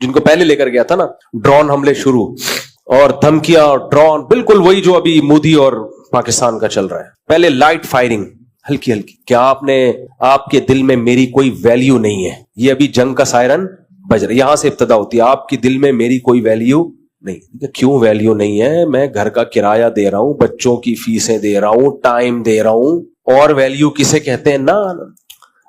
جن کو پہلے لے کر گیا تھا نا, ڈرون حملے شروع اور دھمکیاں اور ڈرون, بالکل وہی جو ابھی مودی اور پاکستان کا چل رہا ہے. پہلے لائٹ فائرنگ ہلکی ہلکی. کیا آپ کے دل میں میری کوئی ویلیو نہیں ہے؟ یہ ابھی جنگ کا سائرن بج رہا ہے, یہاں سے ابتدا ہوتی ہے. آپ کے دل میں میری کوئی ویلیو نہیں. کیوں ویلیو نہیں ہے؟ میں گھر کا کرایہ دے رہا ہوں, بچوں کی فیسیں دے رہا ہوں, ٹائم دے رہا ہوں, اور ویلیو کسے کہتے ہیں نا.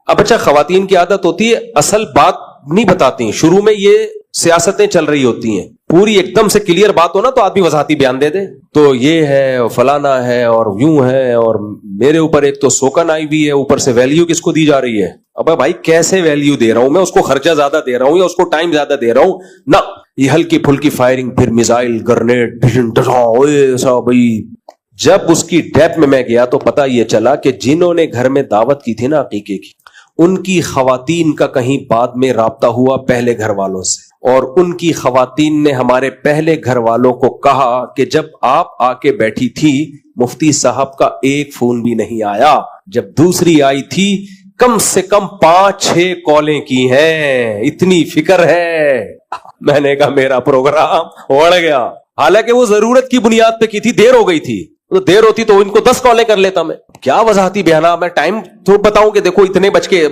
اب اچھا, خواتین کی عادت ہوتی ہے اصل بات نہیں بتاتی, شروع میں یہ سیاستیں چل رہی ہوتی ہیں, پوری ایک دم سے کلیئر بات ہو نا تو آدمی وضاحتی بیان دے دے, تو یہ ہے اور فلانا ہے اور یوں ہے, اور میرے اوپر ایک تو سوکن آئی ہوئی ہے, اوپر سے ویلیو کس کو دی جا رہی ہے. ابا بھائی کیسے ویلیو دے رہا ہوں میں, اس کو خرچہ زیادہ دے رہا ہوں یا اس کو ٹائم زیادہ دے رہا ہوں نا. یہ ہلکی پھلکی فائرنگ, پھر میزائل, گرنیڈ, ایسا بھائی. جب اس کی ڈیپ میں گیا تو پتا یہ چلا کہ جنہوں نے گھر میں دعوت کی تھی نا عقیقے کی, ان کی خواتین کا کہیں بعد میں رابطہ ہوا پہلے گھر والوں سے, اور ان کی خواتین نے ہمارے پہلے گھر والوں کو کہا کہ جب آپ آ کے بیٹھی تھی مفتی صاحب کا ایک فون بھی نہیں آیا, جب دوسری آئی تھی کم سے کم 5-6 کالیں کی ہیں, اتنی فکر ہے. میں نے کہا میرا پروگرام اڑ گیا. حالانکہ وہ ضرورت کی بنیاد پہ کی تھی, دیر ہو گئی تھی, تو دیر ہوتی تو ان کو 10 کالیں کر لیتا میں. کیا وضاحتی بیانہ, میں ٹائم تو بتاؤں کہ دیکھو اتنے بج کے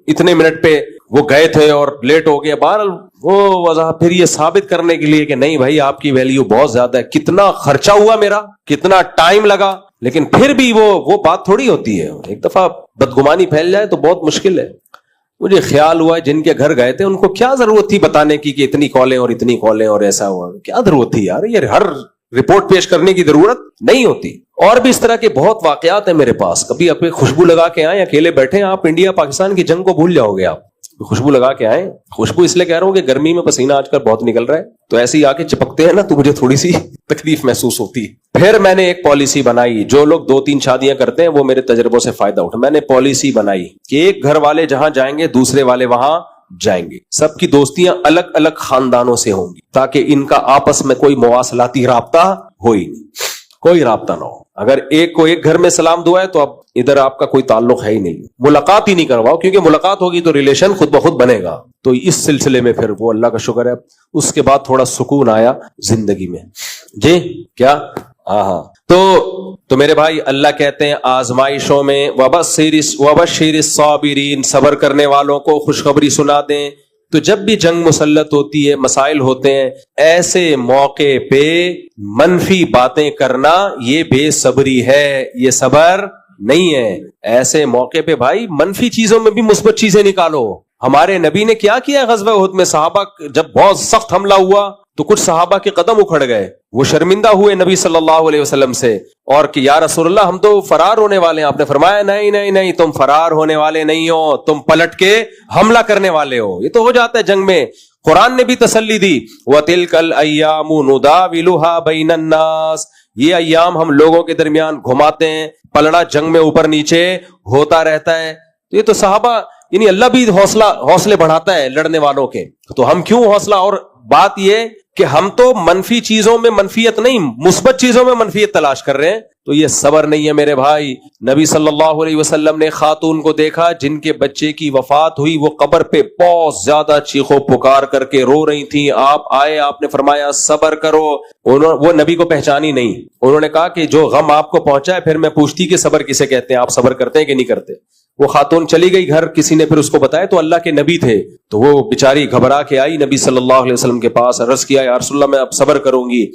اتنے منٹ پہ وہ گئے تھے اور لیٹ ہو گیا. بہرحال وہ وضاحت پھر یہ ثابت کرنے کے لیے کہ نہیں بھائی آپ کی ویلیو بہت زیادہ ہے, کتنا خرچہ ہوا میرا, کتنا ٹائم لگا. لیکن پھر بھی وہ بات تھوڑی ہوتی ہے, ایک دفعہ بدگمانی پھیل جائے تو بہت مشکل ہے. مجھے خیال ہوا جن کے گھر گئے تھے ان کو کیا ضرورت تھی بتانے کی کہ اتنی کالیں اور اتنی کالیں اور ایسا ہوا, کیا ضرورت تھی یار, یہ ہر رپورٹ پیش کرنے کی ضرورت نہیں ہوتی. اور بھی اس طرح کے بہت واقعات ہیں میرے پاس. کبھی آپ خوشبو لگا کے آئیں, اکیلے بیٹھے ہیں آپ, انڈیا پاکستان کی جنگ کو بھول جاؤ گے. آپ خوشبو لگا کے آئیں, خوشبو اس لیے کہہ رہا ہوں کہ گرمی میں پسینہ آج کل بہت نکل رہا ہے, تو ایسے ہی آ کے چپکتے ہیں نا تو مجھے تھوڑی سی تکلیف محسوس ہوتی ہے. پھر میں نے ایک پالیسی بنائی, جو لوگ 2-3 شادیاں کرتے ہیں وہ میرے تجربوں سے فائدہ اٹھا. میں نے پالیسی بنائی کہ ایک گھر والے جہاں جائیں گے دوسرے والے وہاں جائیں گے. سب کی دوستیاں الگ الگ خاندانوں سے ہوں گی تاکہ ان کا آپس میں کوئی مواصلاتی رابطہ ہو ہی نہیں, کوئی رابطہ نہ ہو. اگر ایک کو ایک گھر میں سلام دعا ہے تو اب ادھر آپ کا کوئی تعلق ہے ہی نہیں, ملاقات ہی نہیں کرواؤ, کیونکہ ملاقات ہوگی تو ریلیشن خود بخود بنے گا. تو اس سلسلے میں پھر وہ اللہ کا شکر ہے اس کے بعد تھوڑا سکون آیا زندگی میں. جی کیا ہاں تو میرے بھائی اللہ کہتے ہیں آزمائشوں میں وبشر الصابرین, صبر کرنے والوں کو خوشخبری سنا دیں. تو جب بھی جنگ مسلط ہوتی ہے, مسائل ہوتے ہیں, ایسے موقع پہ منفی باتیں کرنا یہ بے صبری ہے, یہ صبر نہیں ہے. ایسے موقع پہ بھائی منفی چیزوں میں بھی مثبت چیزیں نکالو. ہمارے نبی نے کیا کیا غزوہ احد میں, صحابہ جب بہت سخت حملہ ہوا تو کچھ صحابہ کے قدم اکھڑ گئے, وہ شرمندہ ہوئے نبی صلی اللہ علیہ وسلم سے, اور کہ یا رسول اللہ ہم تو فرار ہونے والے ہیں. آپ نے فرمایا نہیں نہیں نہیں, تم فرار ہونے والے نہیں ہو, تم پلٹ کے حملہ کرنے والے ہو. یہ تو ہو جاتا ہے جنگ میں. قرآن نے بھی تسلی دی, وَتِلْكَ الْأَيَّامُ نُدَاوِلُهَا بَيْنَ النَّاسِ, یہ ایام ہم لوگوں کے درمیان گھماتے ہیں, پلڑا جنگ میں اوپر نیچے ہوتا رہتا ہے. تو یہ تو صحابہ یعنی اللہ بھی حوصلے بڑھاتا ہے لڑنے والوں کے, تو ہم کیوں حوصلہ. اور بات یہ کہ ہم تو منفی چیزوں میں منفیت نہیں, مثبت چیزوں میں منفیت تلاش کر رہے ہیں, تو یہ صبر نہیں ہے میرے بھائی. نبی صلی اللہ علیہ وسلم نے خاتون کو دیکھا جن کے بچے کی وفات ہوئی, وہ قبر پہ بہت زیادہ چیخو پکار کر کے رو رہی تھیں. آپ آئے, آپ نے فرمایا صبر کرو. وہ نبی کو پہچانی نہیں, انہوں نے کہا کہ جو غم آپ کو پہنچا ہے, پھر میں پوچھتی کہ صبر کسے کہتے ہیں, آپ صبر کرتے ہیں کہ نہیں کرتے. وہ خاتون چلی گئی گھر, کسی نے پھر اس کو بتایا تو اللہ کے نبی تھے, تو وہ بیچاری گھبرا کے آئی نبی صلی اللہ علیہ وسلم کے پاس, عرض کیا یا رسول اللہ میں اب صبر کروں گی.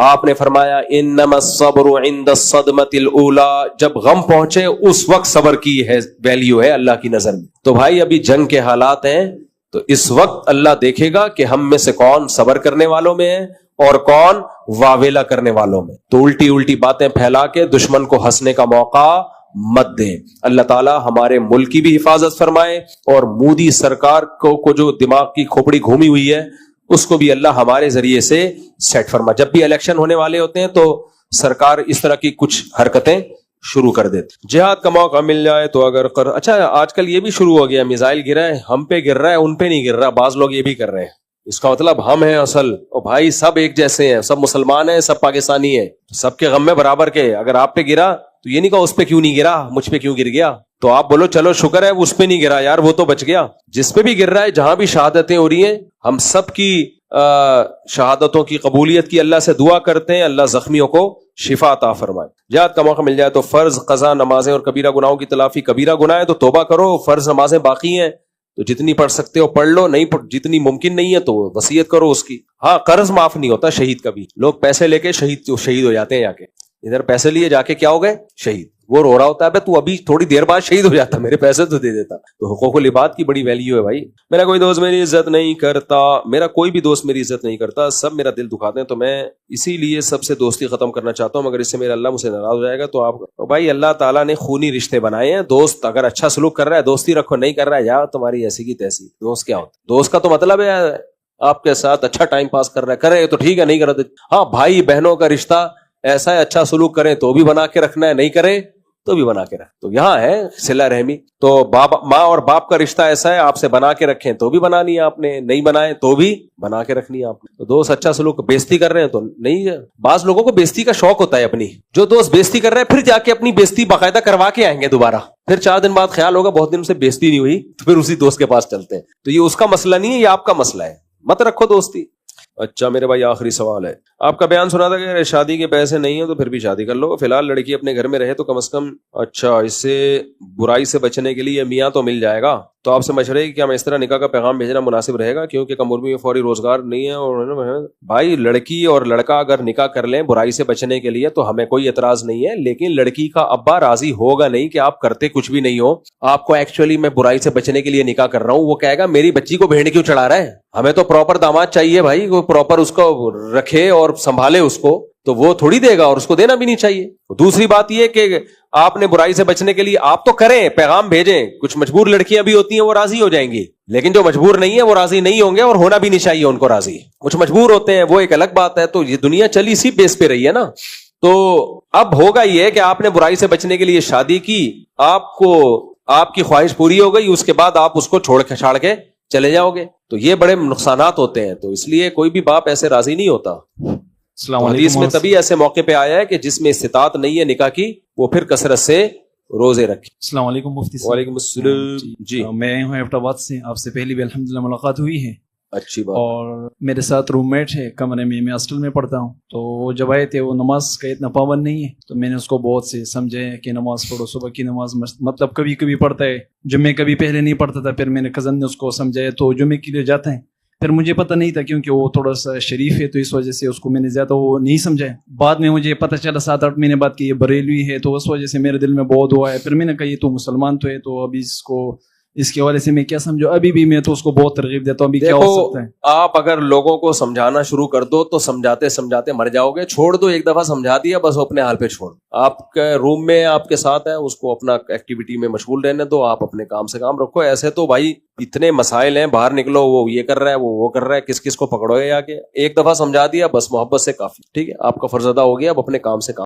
آپ نے فرمایا انما الصبر عند الصدمة الاولى, جب غم پہنچے اس وقت صبر کی ہے ویلیو ہے اللہ کی نظر میں. تو بھائی ابھی جنگ کے حالات ہیں, تو اس وقت اللہ دیکھے گا کہ ہم میں سے کون صبر کرنے والوں میں ہے اور کون واویلا کرنے والوں میں. تو الٹی باتیں پھیلا کے دشمن کو ہنسنے کا موقع مت دیں. اللہ تعالیٰ ہمارے ملک کی بھی حفاظت فرمائے, اور مودی سرکار کو جو دماغ کی کھوپڑی گھومی ہوئی ہے اس کو بھی اللہ ہمارے ذریعے سے سیٹ فرما. جب بھی الیکشن ہونے والے ہوتے ہیں تو سرکار اس طرح کی کچھ حرکتیں شروع کر دیتے. جہاد کا موقع مل جائے تو اگر اچھا آج کل یہ بھی شروع ہو گیا, میزائل گر رہا ہے, ہم پہ گر رہا ہے, ان پہ نہیں گر رہا. بعض لوگ یہ بھی کر رہے ہیں, اس کا مطلب ہم ہیں اصل. اور بھائی سب ایک جیسے ہیں, سب مسلمان ہیں, سب پاکستانی ہیں, سب کے غم میں برابر کے. اگر آپ پہ گرا تو یہ نہیں کہا اس پہ کیوں نہیں گرا, مجھ پہ کیوں گر گیا. تو آپ بولو چلو شکر ہے اس پہ نہیں گرا یار, وہ تو بچ گیا. جس پہ بھی گر رہا ہے, جہاں بھی شہادتیں ہو رہی ہیں, ہم سب کی شہادتوں کی قبولیت کی اللہ سے دعا کرتے ہیں اللہ زخمیوں کو شفا عطا فرمائے. جہاد کا موقع مل جائے تو فرض قضا نمازیں اور کبیرہ گناہوں کی تلافی. کبیرہ گناہ ہے تو توبہ کرو, فرض نمازیں باقی ہیں تو جتنی پڑھ سکتے ہو پڑھ لو, نہیں جتنی ممکن نہیں ہے تو وصیت کرو اس کی. ہاں قرض معاف نہیں ہوتا شہید کا بھی. لوگ پیسے لے کے شہید ہو جاتے ہیں, جا کے ادھر پیسے لیے جا کے کیا ہو گئے شہید. وہ رو رہا ہوتا ہے تو ابھی تھوڑی دیر بعد شہید ہو جاتا, میرے پیسے تو دے دیتا. تو حقوق العباد کی بڑی ویلیو ہے بھائی. میرا کوئی دوست میری عزت نہیں کرتا, میرا کوئی بھی دوست میری عزت نہیں کرتا, سب میرا دل دکھاتے ہیں, تو میں اسی لیے سب سے دوستی ختم کرنا چاہتا ہوں, مگر اس سے میرا اللہ مجھ سے ناراض ہو جائے گا. تو آپ بھائی اللہ تعالیٰ نے خونی رشتے بنائے ہیں, دوست اگر اچھا سلوک کر رہا ہے دوستی رکھو, نہیں کر رہا ہے یار تمہاری ایسی کی تیسی. دوست کیا ہوتا ہے؟ دوست کا تو مطلب ہے آپ کے ساتھ اچھا ٹائم پاس کر رہا ہے, کرے تو ٹھیک ہے, نہیں کرے. ہاں بھائی بہنوں کا رشتہ ایسا ہے, اچھا سلوک کریں تو بھی بنا کے رکھنا ہے, نہیں کرے تو بھی بنا کے رکھ. تو یہاں ہے صلہ رحمی. تو ماں اور باپ کا رشتہ ایسا ہے, آپ سے بنا کے رکھیں تو بھی بنانی ہے آپ نے, نہیں بنائے تو بھی بنا کے رکھنی ہے آپ نے. تو دوست اچھا سلوک, بیزتی کر رہے ہیں تو نہیں ہے. بعض لوگوں کو بیزتی کا شوق ہوتا ہے اپنی, جو دوست بیزتی کر رہے ہیں پھر جا کے اپنی بیزتی باقاعدہ کروا کے آئیں گے دوبارہ, پھر 4 دن بعد خیال ہوگا بہت دن سے بیزتی نہیں ہوئی, تو پھر اسی دوست کے پاس چلتے ہیں. تو یہ اس کا مسئلہ نہیں ہے, یہ آپ کا مسئلہ ہے, مت رکھو دوستی. اچھا میرے بھائی آخری سوال ہے, آپ کا بیان سنا تھا کہ شادی کے پیسے نہیں ہیں تو پھر بھی شادی کر لو, فی الحال لڑکی اپنے گھر میں رہے تو کم از کم. اچھا اس سے برائی سے بچنے کے لیے میاں تو مل جائے گا, تو آپ سے مشورہ ہے کہ کیا میں اس طرح نکاح کا پیغام بھیجنا مناسب رہے گا, کیونکہ کم عمر میں فوری روزگار نہیں ہے. اور بھائی لڑکی اور لڑکا اگر نکاح کر لیں برائی سے بچنے کے لیے تو ہمیں کوئی اعتراض نہیں ہے, لیکن لڑکی کا ابا راضی ہوگا نہیں کہ آپ کرتے کچھ بھی نہیں ہو, آپ کو ایکچولی میں برائی سے بچنے کے لیے نکاح کر رہا ہوں, وہ کہے گا میری بچی کو بھیڑ کیوں چڑھا رہا ہے. ہمیں تو پراپر داماد چاہیے بھائی, وہ پراپر اس کو رکھے اور سنبھالے اس کو, تو وہ تھوڑی دے گا, اور اس کو دینا بھی نہیں چاہیے. دوسری بات یہ کہ آپ نے برائی سے بچنے کے لیے آپ تو کریں, پیغام بھیجیں. کچھ مجبور لڑکیاں بھی ہوتی ہیں وہ راضی ہو جائیں گی, لیکن جو مجبور نہیں ہے وہ راضی نہیں ہوں گے, اور ہونا بھی نہیں چاہیے ان کو راضی. کچھ مجبور ہوتے ہیں وہ ایک الگ بات ہے. تو یہ دنیا چلی اسی بیس پہ رہی ہے نا. تو اب ہوگا یہ کہ آپ نے برائی سے بچنے کے لیے شادی کی, آپ کو آپ کی خواہش پوری ہو گئی, اس کے بعد آپ اس کو چھاڑ کے چلے جاؤ گے, تو یہ بڑے نقصانات ہوتے ہیں. تو اس لیے کوئی بھی باپ ایسے راضی نہیں ہوتا. السلام علیکم. حدیث میں تبھی ایسے موقع پہ آیا ہے کہ جس میں استطاعت نہیں ہے نکاح کی, وہ پھر کثرت سے روزے رکھے. السلام علیکم مفتی صاحب. وعلیکم السلام. جی میں ہوں ایبٹ آباد سے, آپ سے پہلی بھی الحمدللہ ملاقات ہوئی ہے. اچھی بات. اور میرے ساتھ روم میٹ ہے کمرے میں ہاسٹل میں پڑھتا ہوں. تو وہ جب آئے تھے, وہ نماز کا اتنا پابند نہیں ہے, تو میں نے اس کو بہت سے سمجھے کہ نماز پڑھو, صبح کی نماز مطلب کبھی کبھی پڑھتا ہے, جمعے کبھی پہلے نہیں پڑھتا تھا. پھر میں نے کزن نے اس کو سمجھایا تو جمعے کے لیے جاتے ہیں. پھر مجھے پتہ نہیں تھا کیونکہ وہ تھوڑا سا شریف ہے, تو اس وجہ سے اس کو میں نے زیادہ وہ نہیں سمجھایا. بعد میں مجھے پتہ چلا 7-8 مہینے بعد کہ یہ بریلوی ہے, تو اس وجہ سے میرے دل میں بہت ہوا ہے. پھر میں نے کہا یہ تو مسلمان تو ہے, تو ابھی اس کے حوالے سے میں کیا سمجھو. ابھی بھی میں تو اس کو بہت ترغیب دیتا ہوں. ابھی کیا ہو سکتا ہے, آپ اگر لوگوں کو سمجھانا شروع کر دو تو سمجھاتے سمجھاتے مر جاؤ گے. چھوڑ دو, ایک دفعہ سمجھا دیا بس, اپنے حال پہ چھوڑ. آپ کے روم میں آپ کے ساتھ ہے, اس کو اپنا ایکٹیویٹی میں مشغول رہنے دو, آپ اپنے کام سے کام رکھو. ایسے تو بھائی اتنے مسائل ہیں, باہر نکلو, وہ یہ کر رہا ہے, وہ کر رہا ہے, کس کس کو پکڑو گے آگے. ایک دفعہ سمجھا دیا بس, محبت سے کافی. ٹھیک ہے, آپ کا فرض ادا ہو گیا, اب اپنے کام سے کام.